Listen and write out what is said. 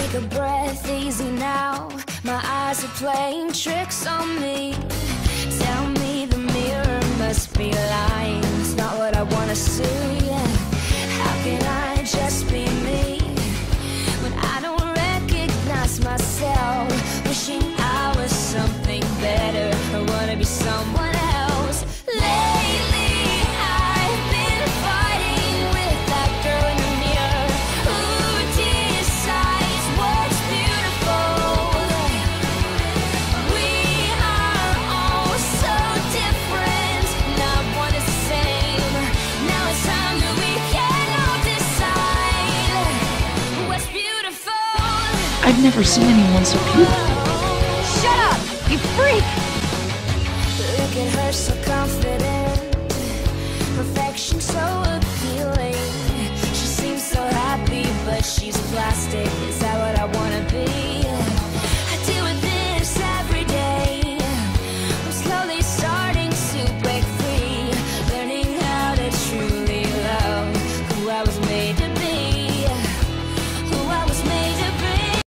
take a breath easy now. My eyes are playing tricks on me. Tell me the mirror must be lying. It's not what I wanna see. How can I just be me when I don't recognize myself? Wishing I was something better. I wanna be someone else. Lately I've been fighting with that girl in the mirror who decides what's beautiful. We are all so different, not one is the same. Now it's time that we can all decide what's beautiful. I've never seen anyone so beautiful. Shut up, you freak! Look at her, so confident, perfection so appealing. She seems so happy, but she's plastic.